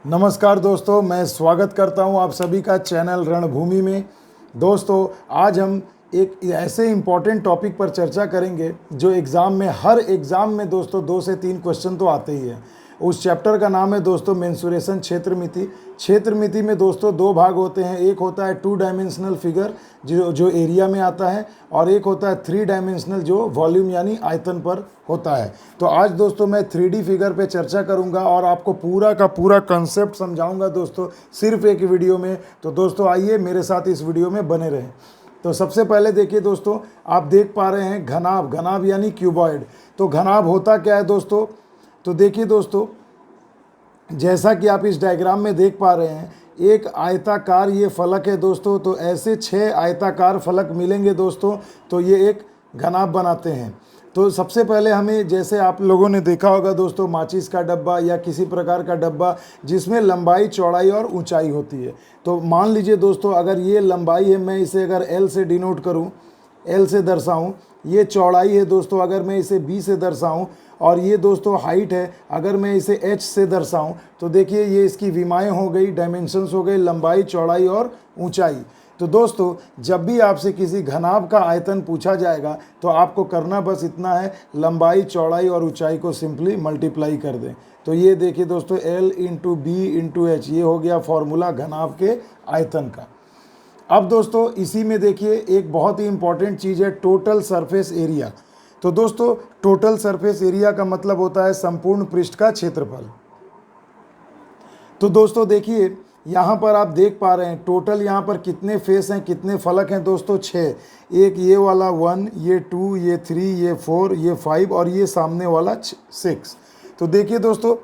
नमस्कार दोस्तों, मैं स्वागत करता हूं आप सभी का चैनल रणभूमि में। दोस्तों, आज हम एक ऐसे इम्पॉर्टेंट टॉपिक पर चर्चा करेंगे जो हर एग्ज़ाम में दोस्तों 2 से 3 क्वेश्चन तो आते ही हैं। उस चैप्टर का नाम है दोस्तों मेंसुरेशन, क्षेत्रमिति। क्षेत्रमिति में दोस्तों 2 भाग होते हैं। एक होता है 2 डायमेंशनल फिगर जो एरिया में आता है, और एक होता है 3 डायमेंशनल जो वॉल्यूम यानी आयतन पर होता है। तो आज दोस्तों मैं 3D फिगर पे चर्चा करूंगा और आपको पूरा का पूरा कंसेप्ट समझाऊंगा दोस्तों, सिर्फ एक वीडियो में। तो दोस्तों आइए मेरे साथ इस वीडियो में बने रहें। तो सबसे पहले देखिए दोस्तों, आप देख पा रहे हैं घनाभ। घनाभ यानी क्यूबॉइड। तो घनाभ होता क्या है दोस्तों? तो देखिए दोस्तों, जैसा कि आप इस डायग्राम में देख पा रहे हैं, एक आयताकार ये फलक है दोस्तों। तो ऐसे 6 आयताकार फलक मिलेंगे दोस्तों, तो ये एक घनाभ बनाते हैं। तो सबसे पहले हमें, जैसे आप लोगों ने देखा होगा दोस्तों, माचिस का डब्बा या किसी प्रकार का डब्बा जिसमें लंबाई, चौड़ाई और ऊंचाई होती है। तो मान लीजिए दोस्तों, अगर ये लंबाई है, मैं इसे अगर L से डिनोट करूं, L से दर्शाऊं। ये चौड़ाई है दोस्तों, अगर मैं इसे B से दर्शाऊं। और ये दोस्तों हाइट है, अगर मैं इसे H से दर्शाऊं। तो देखिए ये इसकी विमाएँ हो गई, डायमेंशंस हो गए, लंबाई, चौड़ाई और ऊंचाई। तो दोस्तों, जब भी आपसे किसी घनाभ का आयतन पूछा जाएगा तो आपको करना बस इतना है, लंबाई, चौड़ाई और ऊंचाई को सिंपली मल्टीप्लाई कर दें। तो ये देखिए दोस्तों, L into b into h, ये हो गया फॉर्मूला घनाभ के आयतन का। अब दोस्तों इसी में देखिए एक बहुत ही इंपॉर्टेंट चीज़ है, टोटल सरफेस एरिया। तो दोस्तों, टोटल सरफेस एरिया का मतलब होता है संपूर्ण पृष्ठ का क्षेत्रफल। तो दोस्तों देखिए, यहाँ पर आप देख पा रहे हैं टोटल यहाँ पर कितने फेस हैं, कितने फलक हैं दोस्तों? 6। एक ये वाला 1, ये 2, ये 3, ये 4, ये 5 और ये सामने वाला 6। तो देखिए दोस्तों,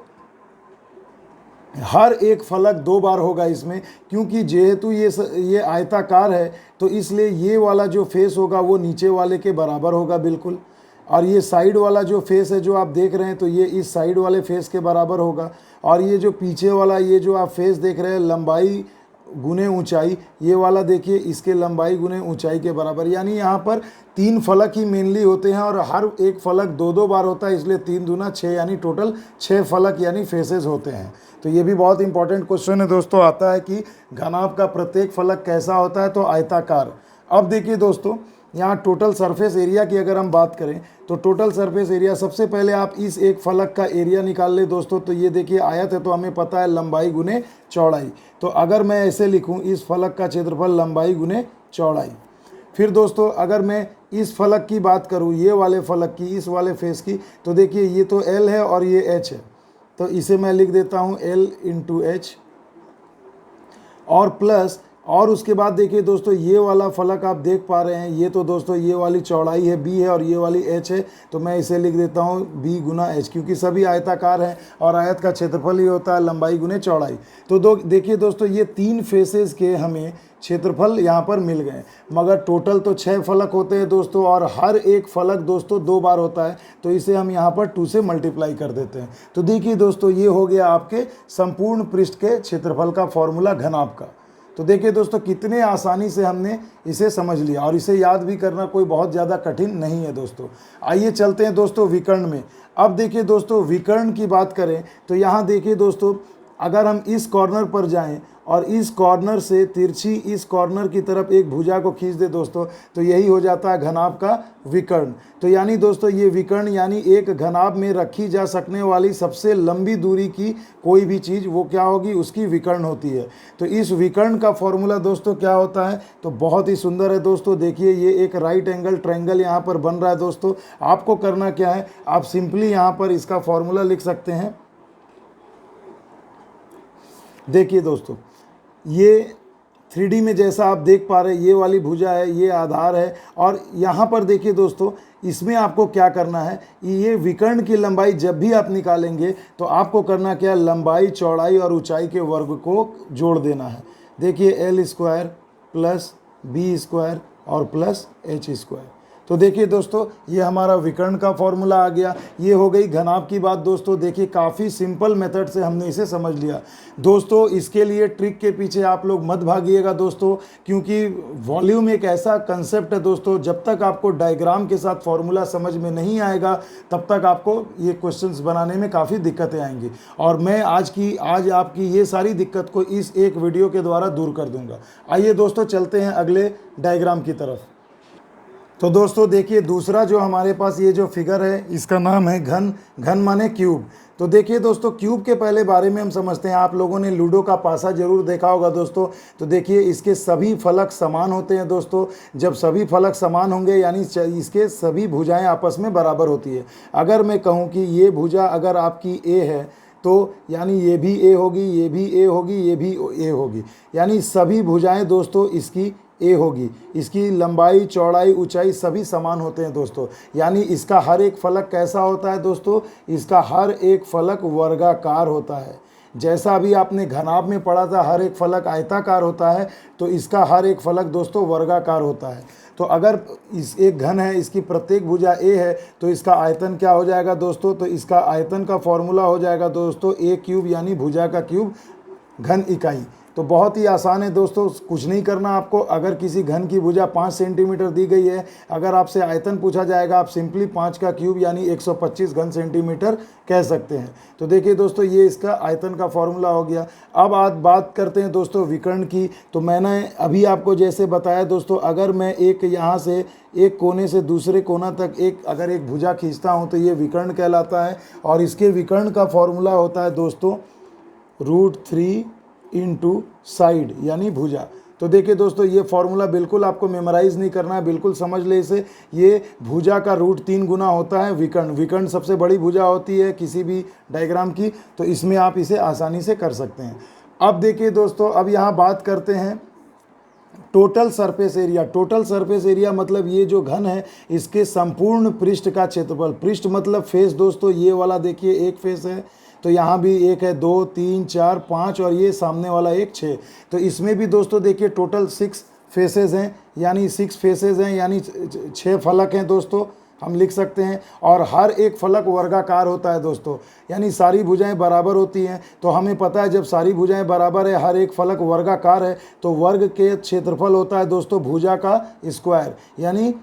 हर एक फलक 2 बार होगा इसमें, क्योंकि जेहेतु ये आयताकार है, तो इसलिए ये वाला जो फेस होगा वो नीचे वाले के बराबर होगा बिल्कुल। और ये साइड वाला जो फेस है जो आप देख रहे हैं, तो ये इस साइड वाले फेस के बराबर होगा। और ये जो पीछे वाला, ये जो आप फेस देख रहे हैं, लंबाई गुने ऊंचाई, ये वाला देखिए इसके लंबाई गुने ऊंचाई के बराबर। यानी यहाँ पर 3 फलक ही मेनली होते हैं और हर एक फलक 2-2 बार होता है, इसलिए 3 दूना 6 यानी टोटल 6 फलक यानी फेसेस होते हैं। तो ये भी बहुत इंपॉर्टेंट क्वेश्चन है दोस्तों, आता है कि घनाभ का प्रत्येक फलक कैसा होता है? तो आयताकार। अब देखिए दोस्तों, यहाँ टोटल सरफेस एरिया की अगर हम बात करें, तो टोटल सरफेस एरिया, सबसे पहले आप इस एक फलक का एरिया निकाल ले दोस्तों। तो ये देखिए आयत है, तो हमें पता है लंबाई गुने चौड़ाई। तो अगर मैं ऐसे लिखूं, इस फलक का क्षेत्रफल लंबाई गुने चौड़ाई। फिर दोस्तों अगर मैं इस फलक की बात करूं, ये वाले फलक की, इस वाले फेस की, तो देखिए ये तो L है और ये H है। तो इसे मैं लिख देता हूं L इंटू एच और प्लस, और उसके बाद देखिए दोस्तों, ये वाला फलक आप देख पा रहे हैं, ये तो दोस्तों ये वाली चौड़ाई है B है और ये वाली H है। तो मैं इसे लिख देता हूँ B गुना H, क्योंकि सभी आयताकार हैं और आयत का क्षेत्रफल ही होता है लंबाई गुने चौड़ाई। तो देखिए दोस्तों, ये 3 फेसेस के हमें क्षेत्रफल यहाँ पर मिल गए, मगर टोटल तो 6 फलक होते हैं दोस्तों, और हर एक फलक दोस्तों 2 बार होता है। तो इसे हम यहाँ पर 2 से मल्टीप्लाई कर देते हैं। तो देखिए दोस्तों, ये हो गया आपके संपूर्ण पृष्ठ के क्षेत्रफल का फॉर्मूला घनाभ का। तो देखिए दोस्तों, कितने आसानी से हमने इसे समझ लिया, और इसे याद भी करना कोई बहुत ज़्यादा कठिन नहीं है दोस्तों। आइए चलते हैं दोस्तों विकर्ण में। अब देखिए दोस्तों, विकर्ण की बात करें तो यहाँ देखिए दोस्तों, अगर हम इस कॉर्नर पर जाएं और इस कॉर्नर से तिरछी इस कॉर्नर की तरफ एक भुजा को खींच दे दोस्तों, तो यही हो जाता है घनाभ का विकर्ण। तो यानी दोस्तों, ये विकर्ण यानी एक घनाभ में रखी जा सकने वाली सबसे लंबी दूरी की कोई भी चीज़, वो क्या होगी? उसकी विकर्ण होती है। तो इस विकर्ण का फॉर्मूला दोस्तों क्या होता है? तो बहुत ही सुंदर है दोस्तों। देखिए ये एक राइट एंगल ट्रायंगल यहाँ पर बन रहा है दोस्तों। आपको करना क्या है, आप सिंपली यहाँ पर इसका फॉर्मूला लिख सकते हैं। देखिए दोस्तों, ये 3D में जैसा आप देख पा रहे हैं, ये वाली भुजा है, ये आधार है, और यहाँ पर देखिए दोस्तों, इसमें आपको क्या करना है, ये विकर्ण की लंबाई जब भी आप निकालेंगे तो आपको करना क्या है, लंबाई, चौड़ाई और ऊंचाई के वर्ग को जोड़ देना है। देखिए L² प्लस B² और प्लस H²। तो देखिए दोस्तों, ये हमारा विकर्ण का फॉर्मूला आ गया। ये हो गई घनाभ की बात दोस्तों। देखिए काफ़ी सिंपल मेथड से हमने इसे समझ लिया दोस्तों। इसके लिए ट्रिक के पीछे आप लोग मत भागिएगा दोस्तों, क्योंकि वॉल्यूम एक ऐसा कंसेप्ट है दोस्तों, जब तक आपको डायग्राम के साथ फॉर्मूला समझ में नहीं आएगा तब तक आपको ये क्वेश्चंस बनाने में काफ़ी दिक्कतें आएंगी। और मैं आज आपकी ये सारी दिक्कत को इस एक वीडियो के द्वारा दूर कर दूंगा। आइए दोस्तों चलते हैं अगले डायग्राम की तरफ। तो दोस्तों देखिए, दूसरा जो हमारे पास ये जो फिगर है इसका नाम है घन। घन माने क्यूब। तो देखिए दोस्तों, क्यूब के पहले बारे में हम समझते हैं। आप लोगों ने लूडो का पासा जरूर देखा होगा दोस्तों। तो देखिए इसके सभी फलक समान होते हैं दोस्तों। जब सभी फलक समान होंगे यानी इसके सभी भुजाएं आपस में बराबर होती है। अगर मैं कहूँ कि ये भुजा अगर आपकी ए है तो यानी ये भी ए होगी, ये भी ए होगी, ये भी ए होगी, यानी सभी भुजाएं दोस्तों इसकी ए होगी। इसकी लंबाई, चौड़ाई, ऊंचाई सभी समान होते हैं दोस्तों। यानी इसका हर एक फलक कैसा होता है दोस्तों? इसका हर एक फलक वर्गाकार होता है। जैसा अभी आपने घनाभ में पढ़ा था हर एक फलक आयताकार होता है, तो इसका हर एक फलक दोस्तों वर्गाकार होता है। तो अगर इस एक घन है, इसकी प्रत्येक भुजा ए है, तो इसका आयतन क्या हो जाएगा दोस्तों? तो इसका आयतन का फॉर्मूला हो जाएगा दोस्तों ए क्यूब, यानी भुजा का क्यूब घन इकाई। तो बहुत ही आसान है दोस्तों, कुछ नहीं करना आपको। अगर किसी घन की भुजा 5 सेंटीमीटर दी गई है, अगर आपसे आयतन पूछा जाएगा, आप सिंपली 5 का क्यूब यानी 125 घन सेंटीमीटर कह सकते हैं। तो देखिए दोस्तों, ये इसका आयतन का फॉर्मूला हो गया। अब आप बात करते हैं दोस्तों विकर्ण की। तो मैंने अभी आपको जैसे बताया दोस्तों, अगर मैं एक यहाँ से एक कोने से दूसरे कोना तक अगर एक भुजा खींचता हूँ तो ये विकर्ण कहलाता है। और इसके विकर्ण का फॉर्मूला होता है दोस्तों √3 इंटू साइड यानी भुजा। तो देखिए दोस्तों, ये फॉर्मूला बिल्कुल आपको मेमोराइज नहीं करना है, बिल्कुल समझ ले इसे। ये भुजा का √3 गुना होता है विकर्ण। विकर्ण सबसे बड़ी भुजा होती है किसी भी डायग्राम की, तो इसमें आप इसे आसानी से कर सकते हैं। अब देखिए दोस्तों, अब यहाँ बात करते हैं total surface area. Total surface area मतलब ये जो घन है इसके संपूर्ण पृष्ठ का क्षेत्रफल। पृष्ठ मतलब फेस दोस्तों, ये वाला देखिए एक फेस है, तो यहाँ भी एक है, 2 3 4 5 और ये सामने वाला एक 6। तो इसमें भी दोस्तों देखिए टोटल 6 फेसेस हैं, यानी 6 फेसेस हैं, यानी 6 फलक हैं दोस्तों, हम लिख सकते हैं। और हर एक फलक वर्गाकार होता है दोस्तों, यानी सारी भुजाएं बराबर होती हैं। तो हमें पता है जब सारी भुजाएं बराबर है, हर एक फलक वर्गाकार है, तो वर्ग के क्षेत्रफल होता है दोस्तों भुजा का स्क्वायर, यानी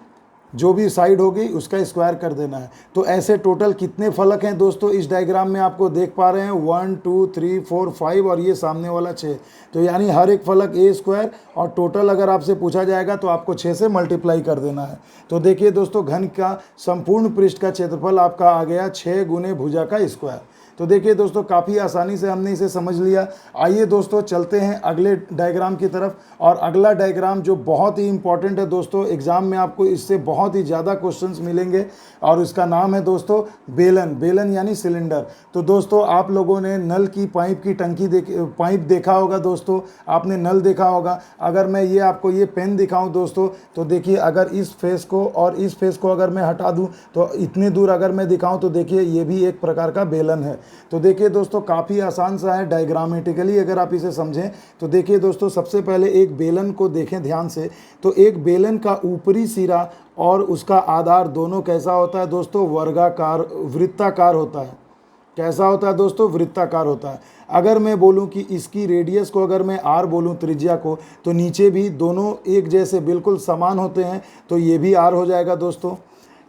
जो भी साइड होगी उसका स्क्वायर कर देना है। तो ऐसे टोटल कितने फलक हैं दोस्तों इस डायग्राम में आपको देख पा रहे हैं? 1 2 3 4 5 और ये सामने वाला 6। तो यानी हर एक फलक ए स्क्वायर, और टोटल अगर आपसे पूछा जाएगा तो आपको 6 से मल्टीप्लाई कर देना है। तो देखिए दोस्तों, घन का संपूर्ण पृष्ठ का क्षेत्रफल आपका आ गया 6 गुने भुजा का स्क्वायर। तो देखिए दोस्तों, काफ़ी आसानी से हमने इसे समझ लिया। आइए दोस्तों चलते हैं अगले डायग्राम की तरफ। और अगला डायग्राम जो बहुत ही इंपॉर्टेंट है दोस्तों, एग्जाम में आपको इससे बहुत ही ज़्यादा क्वेश्चंस मिलेंगे, और उसका नाम है दोस्तों बेलन। बेलन यानी सिलेंडर। तो दोस्तों आप लोगों ने नल की पाइप की टंकी पाइप देखा होगा दोस्तों, आपने नल देखा होगा। अगर मैं ये आपको ये पेन दिखाऊं दोस्तों, तो देखिए अगर इस फेस को और इस फेस को अगर मैं हटा दूं तो इतने दूर अगर मैं दिखाऊं तो देखिए ये भी एक प्रकार का बेलन है। तो देखिए दोस्तों, काफ़ी आसान सा है डायग्रामेटिकली अगर आप इसे समझें। तो देखिए दोस्तों, सबसे पहले एक बेलन को देखें ध्यान से। तो एक बेलन का ऊपरी सिरा और उसका आधार दोनों कैसा होता है दोस्तों? वर्गाकार, वृत्ताकार होता है। कैसा होता है दोस्तों? वृत्ताकार होता है। अगर मैं बोलूं कि इसकी रेडियस को अगर मैं r बोलूं, त्रिज्या को, तो नीचे भी दोनों एक जैसे बिल्कुल समान होते हैं, तो ये भी r हो जाएगा दोस्तों।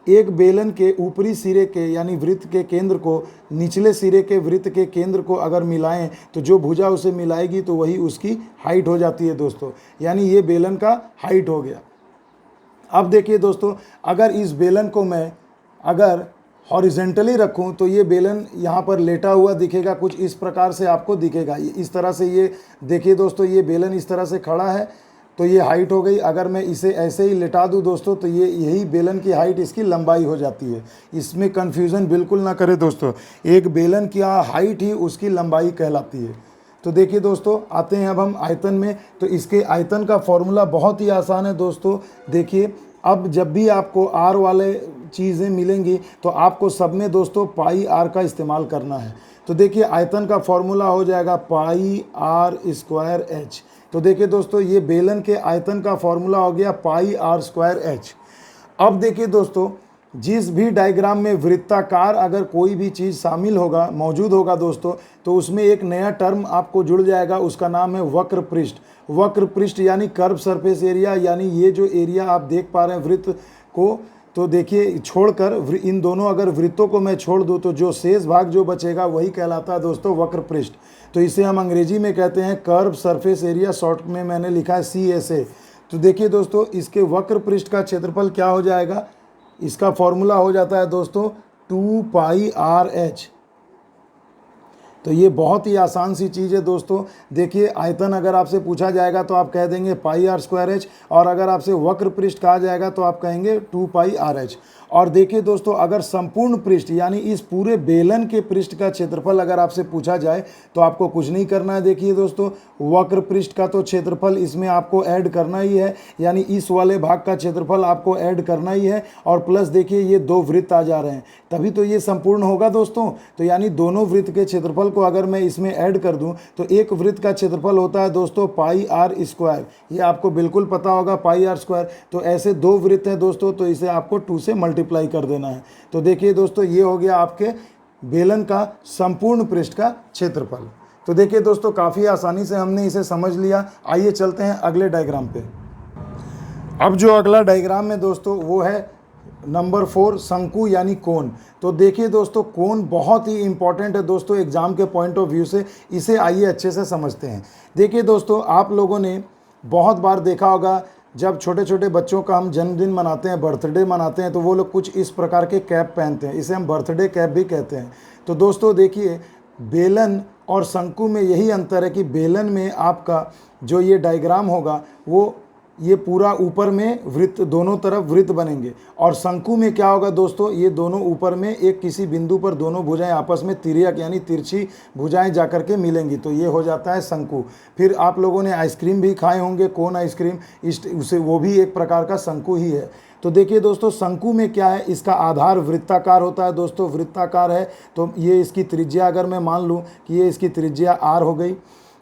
एक बेलन के ऊपरी सिरे के यानी वृत्त के केंद्र को निचले सिरे के वृत्त के केंद्र को अगर मिलाएं तो जो भुजा उसे मिलाएगी तो वही उसकी हाइट हो जाती है दोस्तों, यानी ये बेलन का हाइट हो गया। अब देखिए दोस्तों, अगर इस बेलन को मैं अगर हॉरिजेंटली रखूं तो ये बेलन यहाँ पर लेटा हुआ दिखेगा, कुछ इस प्रकार से आपको दिखेगा। इस तरह से ये देखिए दोस्तों, ये बेलन इस तरह से खड़ा है, तो ये हाइट हो गई। अगर मैं इसे ऐसे ही लेटा दूं दोस्तों तो ये यही बेलन की हाइट इसकी लंबाई हो जाती है। इसमें कन्फ्यूज़न बिल्कुल ना करें दोस्तों, एक बेलन की हाइट ही उसकी लंबाई कहलाती है। तो देखिए दोस्तों, आते हैं अब हम आयतन में। तो इसके आयतन का फॉर्मूला बहुत ही आसान है दोस्तों। देखिए, अब जब भी आपको आर वाले चीज़ें मिलेंगी तो आपको सब में दोस्तों पाई आर का इस्तेमाल करना है। तो देखिए आयतन का फॉर्मूला हो जाएगा पाई आर स्क्वायर एच। तो देखिए दोस्तों, ये बेलन के आयतन का फॉर्मूला हो गया पाई आर स्क्वायर एच। अब देखिए दोस्तों, जिस भी डायग्राम में वृत्ताकार अगर कोई भी चीज़ शामिल होगा, मौजूद होगा दोस्तों, तो उसमें एक नया टर्म आपको जुड़ जाएगा, उसका नाम है वक्र पृष्ठ। वक्र पृष्ठ यानी कर्व सरफेस एरिया, यानी ये जो एरिया आप देख पा रहे हैं वृत्त को, तो देखिए छोड़कर इन दोनों अगर वृत्तों को मैं छोड़ दूँ तो जो शेष भाग जो बचेगा वही कहलाता है दोस्तों वक्र पृष्ठ। तो इसे हम अंग्रेजी में कहते हैं कर्व सरफेस एरिया, शॉर्ट में मैंने लिखा है CSA। तो देखिए दोस्तों, इसके वक्र पृष्ठ का क्षेत्रफल क्या हो जाएगा, इसका फॉर्मूला हो जाता है दोस्तों 2πRh। तो ये बहुत ही आसान सी चीज़ है दोस्तों। देखिए आयतन अगर आपसे पूछा जाएगा तो आप कह देंगे πr²h, और अगर आपसे वक्र पृष्ठ कहा जाएगा तो आप कहेंगे 2πRh। और देखिए दोस्तों, अगर संपूर्ण पृष्ठ यानी इस पूरे बेलन के पृष्ठ का क्षेत्रफल अगर आपसे पूछा जाए तो आपको कुछ नहीं करना है। देखिए दोस्तों, वक्र पृष्ठ का तो क्षेत्रफल इसमें आपको ऐड करना ही है, यानी इस वाले भाग का क्षेत्रफल आपको ऐड करना ही है, और प्लस देखिए ये दो वृत्त आ जा रहे हैं, तभी तो ये संपूर्ण होगा दोस्तों। तो यानी दोनों वृत्त के क्षेत्रफल को अगर मैं इसमें ऐड कर दूं तो एक वृत्त का क्षेत्रफल होता है दोस्तों πr²। ये आपको बिल्कुल पता होगा πr²। तो ऐसे दो वृत्त हैं दोस्तों, तो इसे आपको 2 से मल्टीप्लाई कर देना है। तो देखिए दोस्तों, ये हो गया आपके बेलन का संपूर्ण पृष्ठ का क्षेत्रफल। तो देखिए दोस्तों, काफ़ी आसानी से हमने इसे समझ लिया। आइए चलते हैं अगले डायग्राम पे। अब जो अगला डायग्राम है दोस्तों वो है नंबर 4, शंकु यानी कोण। तो देखिए दोस्तों, कोण बहुत ही इंपॉर्टेंट है दोस्तों एग्जाम के पॉइंट ऑफ व्यू से। इसे आइए अच्छे से समझते हैं। देखिए दोस्तों, आप लोगों ने बहुत बार देखा होगा, जब छोटे छोटे बच्चों का हम जन्मदिन मनाते हैं, बर्थडे मनाते हैं, तो वो लोग कुछ इस प्रकार के कैप पहनते हैं, इसे हम बर्थडे कैप भी कहते हैं। तो दोस्तों देखिए, बेलन और शंकु में यही अंतर है कि बेलन में आपका जो ये डायग्राम होगा वो ये पूरा ऊपर में वृत्त, दोनों तरफ वृत्त बनेंगे, और शंकु में क्या होगा दोस्तों, ये दोनों ऊपर में एक किसी बिंदु पर दोनों भुजाएं आपस में तिर्यक यानी तिरछी भुजाएं जाकर के मिलेंगी, तो ये हो जाता है शंकु। फिर आप लोगों ने आइसक्रीम भी खाए होंगे, कोन आइसक्रीम, उसे वो भी एक प्रकार का शंकु ही है। तो देखिए दोस्तों, शंकु में क्या है, इसका आधार वृत्ताकार होता है दोस्तों, वृत्ताकार है। तो ये इसकी त्रिज्या अगर मैं मान लूँ कि ये इसकी त्रिज्या r हो गई,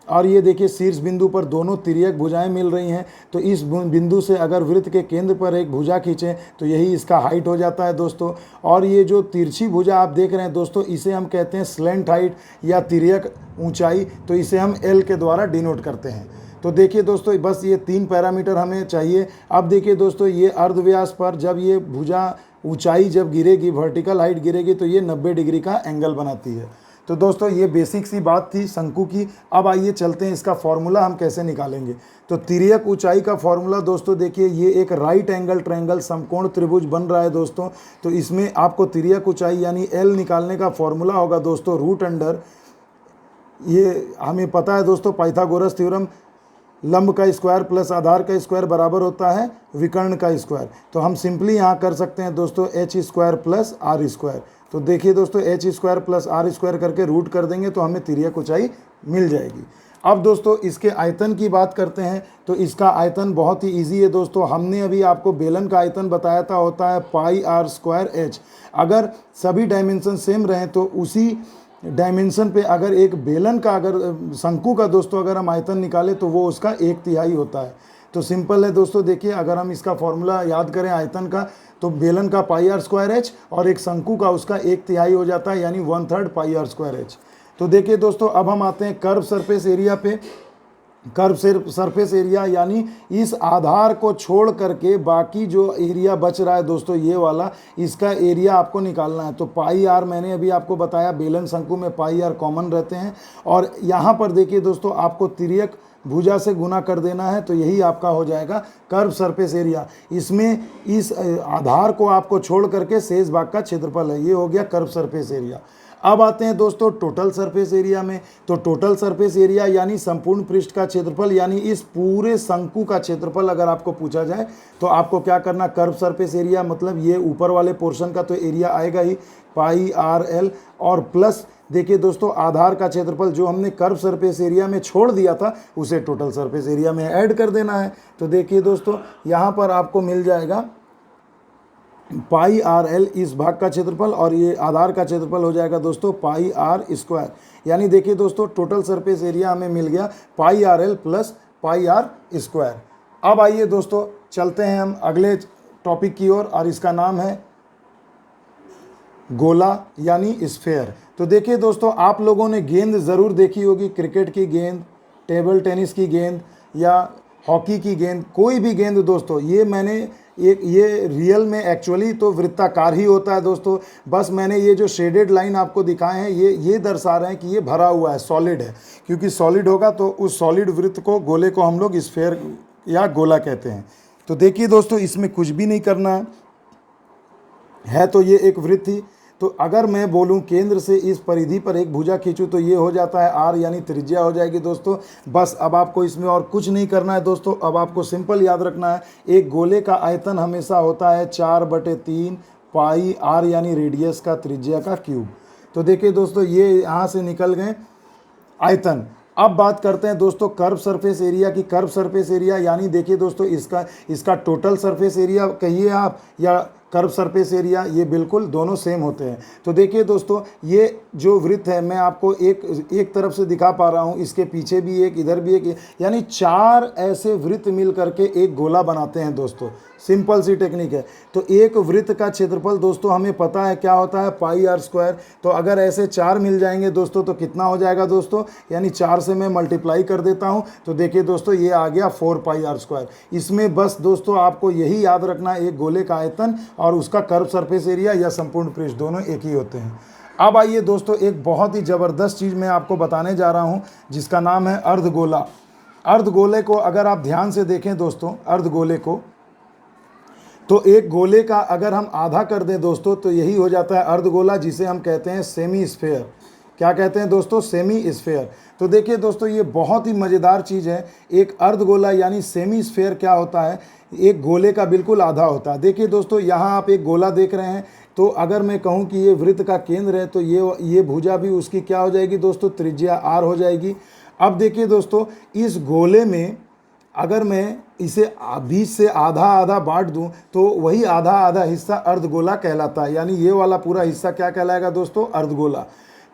और ये देखिए शीर्ष बिंदु पर दोनों तिर्यक भुजाएं मिल रही हैं, तो इस बिंदु से अगर वृत्त के केंद्र पर एक भुजा खींचें तो यही इसका हाइट हो जाता है दोस्तों। और ये जो तिरछी भुजा आप देख रहे हैं दोस्तों, इसे हम कहते हैं स्लेंट हाइट या तिर्यक ऊंचाई, तो इसे हम L के द्वारा डिनोट करते हैं। तो देखिए दोस्तों, बस ये 3 पैरामीटर हमें चाहिए। अब देखिए दोस्तों, ये अर्धव्यास पर जब ये भुजा ऊंचाई जब गिरेगी, वर्टिकल हाइट गिरेगी, तो ये 90 डिग्री का एंगल बनाती है। तो दोस्तों, ये बेसिक सी बात थी शंकु की। अब आइए चलते हैं इसका फॉर्मूला हम कैसे निकालेंगे। तो तिर्यक ऊंचाई का फॉर्मूला दोस्तों देखिए, ये एक राइट एंगल ट्रायंगल समकोण त्रिभुज बन रहा है दोस्तों। तो इसमें आपको तिर्यक ऊंचाई यानी L निकालने का फॉर्मूला होगा दोस्तों रूट अंडर, ये हमें पता है दोस्तों पाइथागोरस थ्योरम, लंब का स्क्वायर प्लस आधार का स्क्वायर बराबर होता है विकर्ण का स्क्वायर। तो हम सिंपली यहाँ कर सकते हैं दोस्तों h² प्लस r²। तो देखिए दोस्तों, h² प्लस r² करके रूट कर देंगे तो हमें तिर्यक ऊंचाई मिल जाएगी। अब दोस्तों इसके आयतन की बात करते हैं। तो इसका आयतन बहुत ही इजी है दोस्तों। हमने अभी आपको बेलन का आयतन बताया था, होता है πr²h। अगर सभी डायमेंशन सेम रहें तो उसी डायमेंशन पे अगर एक बेलन का, अगर शंकु का दोस्तों अगर हम आयतन निकालें तो वो उसका 1/3 होता है। तो सिंपल है दोस्तों। देखिए, अगर हम इसका फॉर्मूला याद करें आयतन का, तो बेलन का πr²h और एक शंकु का उसका 1/3 हो जाता है, यानी 1/3 πr²h। तो देखिए दोस्तों, अब हम आते हैं कर्व सरफेस एरिया पे। कर्व सरफेस एरिया यानी इस आधार को छोड़ करके बाकी जो एरिया बच रहा है दोस्तों, ये वाला, इसका एरिया आपको निकालना है। तो πr मैंने अभी आपको बताया, बेलन शंकु में πr कॉमन रहते हैं, और यहाँ पर देखिए दोस्तों, आपको तिर्यक भुजा से गुना कर देना है, तो यही आपका हो जाएगा कर्व सरफेस एरिया। इसमें इस आधार को आपको छोड़ करके शेष भाग का क्षेत्रफल है, ये हो गया कर्व सरफेस एरिया। अब आते हैं दोस्तों टोटल सरफेस एरिया में। तो टोटल सरफेस एरिया यानी संपूर्ण पृष्ठ का क्षेत्रफल, यानी इस पूरे शंकु का क्षेत्रफल अगर आपको पूछा जाए तो आपको क्या करना, कर्व सरफेस एरिया मतलब ये ऊपर वाले पोर्शन का तो एरिया आएगा ही πrl, और प्लस देखिए दोस्तों आधार का क्षेत्रफल जो हमने कर्व सरफेस एरिया में छोड़ दिया था उसे टोटल सरफेस एरिया में ऐड कर देना है। तो देखिए दोस्तों, यहाँ पर आपको मिल जाएगा πrl इस भाग का क्षेत्रफल, और ये आधार का क्षेत्रफल हो जाएगा दोस्तों πr²। यानी देखिए दोस्तों, टोटल सरफेस एरिया हमें मिल गया πrl प्लस πr²। अब आइए दोस्तों चलते हैं हम अगले टॉपिक की ओर, और इसका नाम है गोला यानी स्फेयर। तो देखिए दोस्तों, आप लोगों ने गेंद ज़रूर देखी होगी, क्रिकेट की गेंद, टेबल टेनिस की गेंद या हॉकी की गेंद, कोई भी गेंद दोस्तों, ये मैंने ये रियल में एक्चुअली तो वृत्ताकार ही होता है दोस्तों। बस मैंने ये जो शेडेड लाइन आपको दिखाए हैं ये दर्शा रहे हैं कि ये भरा हुआ है, सॉलिड है, क्योंकि सॉलिड होगा तो उस सॉलिड वृत्त को, गोले को हम लोग स्फेयर या गोला कहते हैं। तो देखिए दोस्तों, इसमें कुछ भी नहीं करना है, तो ये एक वृत्त थी। तो अगर मैं बोलूं केंद्र से इस परिधि पर एक भुजा खींचूं तो ये हो जाता है आर, यानी त्रिज्या हो जाएगी दोस्तों। बस अब आपको इसमें और कुछ नहीं करना है दोस्तों। अब आपको सिंपल याद रखना है, एक गोले का आयतन हमेशा होता है 4/3 पाई आर, यानी रेडियस का, त्रिज्या का क्यूब। तो देखिए दोस्तों, ये यहाँ से निकल गए आयतन। अब बात करते हैं दोस्तों कर्व सरफेस एरिया की। कर्व सरफेस एरिया यानी देखिए दोस्तों, इसका टोटल सरफेस एरिया कहिए आप या कर्व सरफेस एरिया, ये बिल्कुल दोनों सेम होते हैं। तो देखिए दोस्तों, ये जो वृत्त है मैं आपको एक तरफ से दिखा पा रहा हूँ, इसके पीछे भी एक, इधर भी एक, यानी 4 ऐसे वृत्त मिल करके एक गोला बनाते हैं दोस्तों। सिंपल सी टेक्निक है। तो एक वृत्त का क्षेत्रफल दोस्तों हमें पता है क्या होता है, पाई आर स्क्वायर। तो अगर ऐसे 4 मिल जाएंगे दोस्तों तो कितना हो जाएगा दोस्तों, यानी 4 से मैं मल्टीप्लाई कर देता हूं, तो देखिए दोस्तों ये आ गया 4 पाई आर स्क्वायर। इसमें बस दोस्तों आपको यही याद रखना है, एक गोले का आयतन और उसका कर्व सरफेस एरिया या संपूर्ण पृष्ठ दोनों एक ही होते हैं। अब आइए दोस्तों, एक बहुत ही ज़बरदस्त चीज़ मैं आपको बताने जा रहा हूँ जिसका नाम है अर्धगोला। अर्धगोले को अगर आप ध्यान से देखें दोस्तों, अर्धगोले को, तो एक गोले का अगर हम आधा कर दें दोस्तों तो यही हो जाता है अर्धगोला, जिसे हम कहते हैं सेमी स्फेयर। क्या कहते हैं दोस्तों, सेमी स्फेयर। तो देखिए दोस्तों, ये बहुत ही मज़ेदार चीज़ है। एक अर्धगोला यानी सेमी स्फेयर क्या होता है, एक गोले का बिल्कुल आधा होता है। देखिए दोस्तों, यहाँ आप एक गोला देख रहे हैं, तो अगर मैं कहूँ कि ये वृत्त का केंद्र है तो ये भुजा भी उसकी क्या हो जाएगी दोस्तों, त्रिज्या आर हो जाएगी। अब देखिए दोस्तों, इस गोले में अगर मैं इसे बीच से आधा आधा बांट दूं तो वही आधा आधा हिस्सा अर्धगोला कहलाता है, यानी ये वाला पूरा हिस्सा क्या कहलाएगा दोस्तों, अर्धगोला।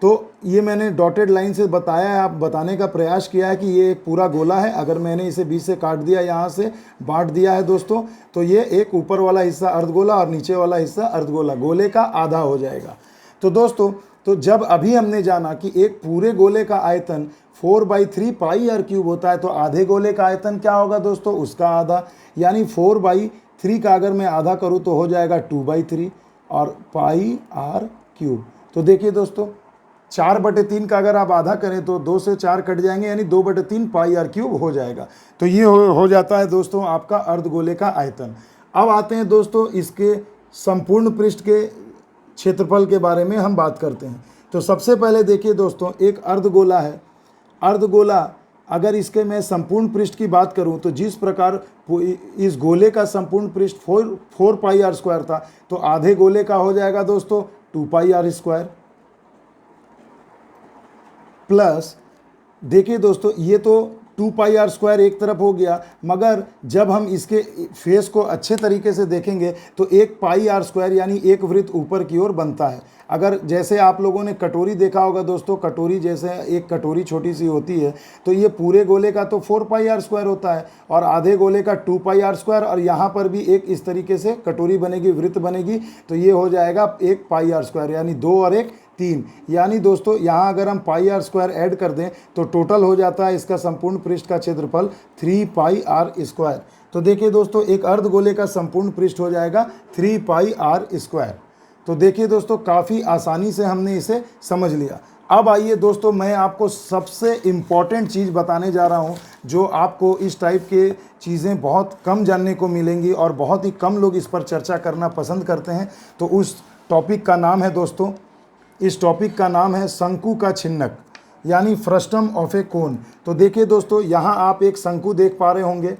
तो ये मैंने डॉटेड लाइन से बताया है, आप बताने का प्रयास किया है कि ये एक पूरा गोला है। अगर मैंने इसे बीच से काट दिया, यहाँ से बांट दिया है दोस्तों, तो ये एक ऊपर वाला हिस्सा अर्धगोला और नीचे वाला हिस्सा अर्धगोला, गोले का आधा हो जाएगा। तो दोस्तों, तो जब अभी हमने जाना कि एक पूरे गोले का आयतन 4/3 पाई आर क्यूब होता है, तो आधे गोले का आयतन क्या होगा दोस्तों, उसका आधा, यानी 4/3 का अगर मैं आधा करूं तो हो जाएगा 2/3 और पाई आर क्यूब। तो देखिए दोस्तों, 4/3 का अगर आप आधा करें तो 2 से 4 कट जाएंगे, यानी 2/3 पाई आर क्यूब हो जाएगा। तो ये हो जाता है दोस्तों आपका अर्धगोले का आयतन। अब आते हैं दोस्तों इसके संपूर्ण पृष्ठ के क्षेत्रफल के बारे में हम बात करते हैं। तो सबसे पहले देखिए दोस्तों, एक अर्धगोला है। अर्धगोला अगर इसके मैं संपूर्ण पृष्ठ की बात करूं तो जिस प्रकार इस गोले का संपूर्ण पृष्ठ 4 पाई आर स्क्वायर था, तो आधे गोले का हो जाएगा दोस्तों 2 पाई आर स्क्वायर। प्लस देखिए दोस्तों, ये तो 2 पाई आर स्क्वायर एक तरफ हो गया, मगर जब हम इसके फेस को अच्छे तरीके से देखेंगे तो 1 पाई आर स्क्वायर यानी एक वृत्त ऊपर की ओर बनता है। अगर जैसे आप लोगों ने कटोरी देखा होगा दोस्तों, कटोरी जैसे एक कटोरी छोटी सी होती है, तो ये पूरे गोले का तो 4 पाई आर स्क्वायर होता है और आधे गोले का 2 पाई आर स्क्वायर, और यहाँ पर भी एक इस तरीके से कटोरी बनेगी, वृत्त बनेगी, तो ये हो जाएगा 1 पाई आर स्क्वायर, यानी 2 और 1 3। यानी दोस्तों यहाँ अगर हम पाई आर स्क्वायर ऐड कर दें तो टोटल हो जाता है इसका संपूर्ण पृष्ठ का क्षेत्रफल 3 पाई आर स्क्वायर। तो देखिए दोस्तों, एक अर्धगोले का संपूर्ण पृष्ठ हो जाएगा 3 पाई आर स्क्वायर। तो देखिए दोस्तों, काफ़ी आसानी से हमने इसे समझ लिया। अब आइए दोस्तों, मैं आपको सबसे इम्पॉर्टेंट चीज़ बताने जा रहा हूँ, जो आपको इस टाइप के चीज़ें बहुत कम जानने को मिलेंगी और बहुत ही कम लोग इस पर चर्चा करना पसंद करते हैं। तो उस टॉपिक का नाम है दोस्तों, इस टॉपिक का नाम है शंकु का छिन्नक, यानी फ्रस्टम ऑफ ए कोन। तो देखिए दोस्तों, यहाँ आप एक शंकु देख पा रहे होंगे।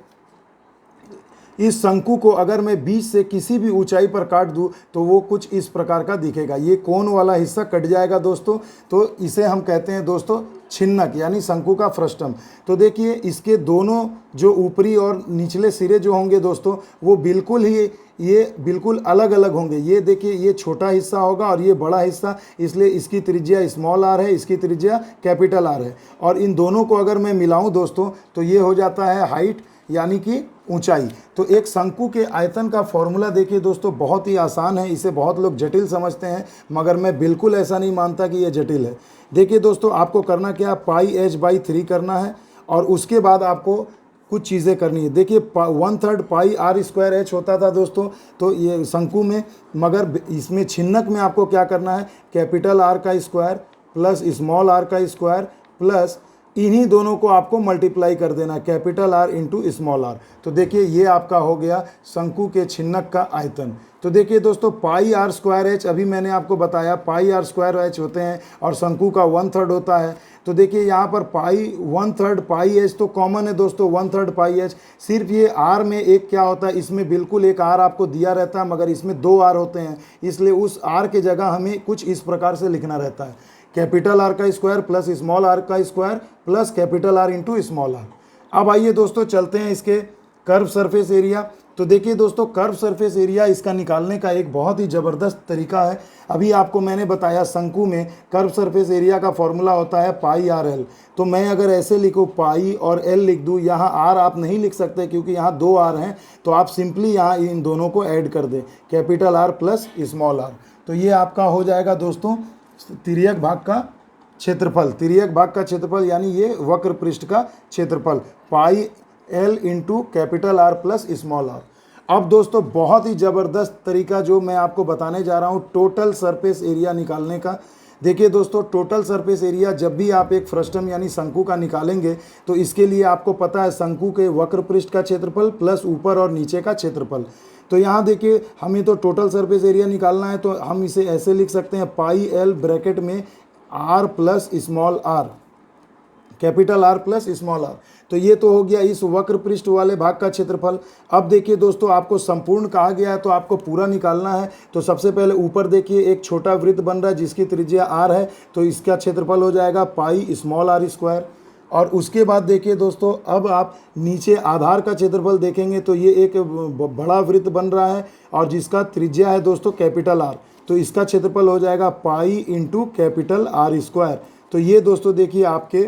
इस शंकु को अगर मैं बीच से किसी भी ऊंचाई पर काट दूं तो वो कुछ इस प्रकार का दिखेगा। ये कोन वाला हिस्सा कट जाएगा दोस्तों, तो इसे हम कहते हैं दोस्तों छिन्नक, यानी शंकु का फ्रस्टम। तो देखिए, इसके दोनों जो ऊपरी और निचले सिरे जो होंगे दोस्तों, वो बिल्कुल अलग अलग होंगे। ये देखिए, ये छोटा हिस्सा होगा और ये बड़ा हिस्सा, इसलिए इसकी त्रिज्या स्मॉल आर है, इसकी त्रिज्या कैपिटल आर है। और इन दोनों को अगर मैं मिलाऊं दोस्तों तो ये हो जाता है हाइट, यानी कि ऊंचाई। तो एक शंकु के आयतन का फॉर्मूला देखिए दोस्तों, बहुत ही आसान है, इसे बहुत लोग जटिल समझते हैं, मगर मैं बिल्कुल ऐसा नहीं मानता कि यह जटिल है। देखिए दोस्तों, आपको करना क्या, पाई एच बाई 3 करना है और उसके बाद आपको कुछ चीज़ें करनी है। देखिए 1/3 पाई आर स्क्वायर एच होता था दोस्तों, तो ये शंकु में, मगर इसमें छिन्नक में आपको क्या करना है, कैपिटल आर का स्क्वायर प्लस स्मॉल आर का स्क्वायर प्लस इन्हीं दोनों को आपको मल्टीप्लाई कर देना, capital r into small r. तो देखिए ये आपका हो गया शंकु के छिन्नक का आयतन। तो देखिए दोस्तों, पाई आर स्क्वायर एच, अभी मैंने आपको बताया पाई आर स्क्वायर एच होते हैं और शंकु का 1/3 होता है। तो देखिए यहाँ पर पाई 1/3 पाई एच तो कॉमन है दोस्तों, 1/3 पाई एच। सिर्फ ये आर में एक क्या होता है, इसमें बिल्कुल एक आर आपको दिया रहता है, मगर इसमें 2 आर होते हैं, इसलिए उस आर के जगह हमें कुछ इस प्रकार से लिखना रहता है, कैपिटल आर का स्क्वायर प्लस स्मॉल आर का square plus capital r into small r. अब आइए दोस्तों चलते हैं इसके कर्व सरफेस एरिया। तो देखिए दोस्तों, कर्व सरफेस एरिया इसका निकालने का एक बहुत ही ज़बरदस्त तरीका है। अभी आपको मैंने बताया शंकु में कर्व सरफेस एरिया का फॉर्मूला होता है पाई आर एल। तो मैं अगर ऐसे लिखूँ पाई और एल लिख दूँ, यहाँ आर आप नहीं लिख सकते क्योंकि यहाँ 2 आर हैं, तो आप सिंपली यहाँ इन दोनों को ऐड कर दें, capital r plus small r. तो ये आपका हो जाएगा दोस्तों तिर्यक भाग का क्षेत्रफल, तिर्यक भाग का क्षेत्रफल यानी ये वक्र पृष्ठ का क्षेत्रफल, pi l into capital r plus small r. अब दोस्तों बहुत ही ज़बरदस्त तरीका जो मैं आपको बताने जा रहा हूँ टोटल सरफेस एरिया निकालने का। देखिए दोस्तों, टोटल सरफेस एरिया जब भी आप एक फ्रस्टम यानी शंकु का निकालेंगे तो इसके लिए आपको पता है शंकु के वक्र पृष्ठ का क्षेत्रफल प्लस ऊपर और नीचे का क्षेत्रफल। तो यहाँ देखिए हमें तो टोटल सरफेस एरिया निकालना है, तो हम इसे ऐसे लिख सकते हैं, पाई एल ब्रैकेट में r plus small r, capital r plus small r. तो ये तो हो गया इस वक्र पृष्ठ वाले भाग का क्षेत्रफल। अब देखिए दोस्तों, आपको संपूर्ण कहा गया है तो आपको पूरा निकालना है। तो सबसे पहले ऊपर देखिए एक छोटा वृत्त बन रहा है जिसकी त्रिज्या आर है, तो इसका क्षेत्रफल हो जाएगा पाई स्मॉल आर स्क्वायर। और उसके बाद देखिए दोस्तों, अब आप नीचे आधार का क्षेत्रफल देखेंगे तो ये एक बड़ा वृत्त बन रहा है और जिसका त्रिज्या है दोस्तों कैपिटल आर, तो इसका क्षेत्रफल हो जाएगा pi into capital are square. तो ये दोस्तों देखिए आपके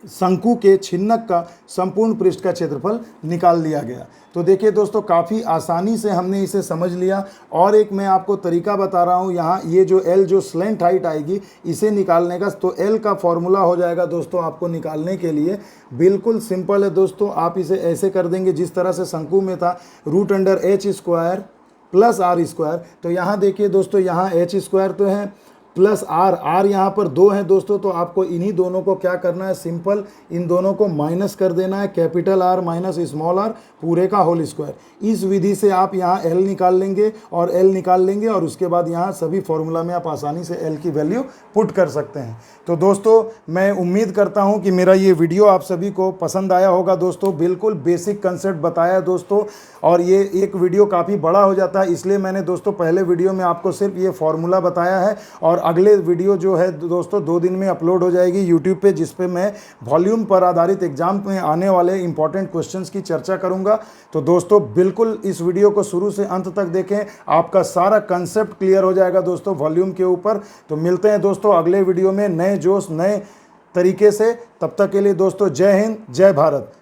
शंकु के छिन्नक का संपूर्ण पृष्ठ का क्षेत्रफल निकाल लिया गया। तो देखिए दोस्तों, काफ़ी आसानी से हमने इसे समझ लिया। और एक मैं आपको तरीका बता रहा हूँ, यहाँ ये जो एल जो स्लेंट हाइट आएगी इसे निकालने का, तो एल का फॉर्मूला हो जाएगा दोस्तों आपको निकालने के लिए बिल्कुल सिंपल है दोस्तों। आप इसे ऐसे कर देंगे जिस तरह से शंकु में था, root under h square plus r square. तो यहाँ देखिए दोस्तों, यहाँ एच स्क्वायर तो है प्लस आर, आर यहाँ पर 2 हैं दोस्तों, तो आपको इन्हीं दोनों को क्या करना है, सिंपल इन दोनों को माइनस कर देना है, capital r minus small r पूरे का होल स्क्वायर। इस विधि से आप यहाँ एल निकाल लेंगे और एल निकाल लेंगे और उसके बाद यहाँ सभी फॉर्मूला में आप आसानी से एल की वैल्यू पुट कर सकते हैं। तो दोस्तों मैं उम्मीद करता हूँ कि मेरा ये वीडियो आप सभी को पसंद आया होगा दोस्तों। बिल्कुल बेसिक कंसेप्ट बताया दोस्तों, और ये एक वीडियो काफ़ी बड़ा हो जाता है, इसलिए मैंने दोस्तों पहले वीडियो में आपको सिर्फ ये फॉर्मूला बताया है। और अगले वीडियो जो है दोस्तों 2 दिन में अपलोड हो जाएगी यूट्यूब पे, जिस पे मैं वॉल्यूम पर आधारित एग्जाम में आने वाले इंपॉर्टेंट क्वेश्चंस की चर्चा करूंगा। तो दोस्तों बिल्कुल इस वीडियो को शुरू से अंत तक देखें, आपका सारा कंसेप्ट क्लियर हो जाएगा दोस्तों वॉल्यूम के ऊपर। तो मिलते हैं दोस्तों अगले वीडियो में नए जोश नए तरीके से। तब तक के लिए दोस्तों जय हिंद जय भारत।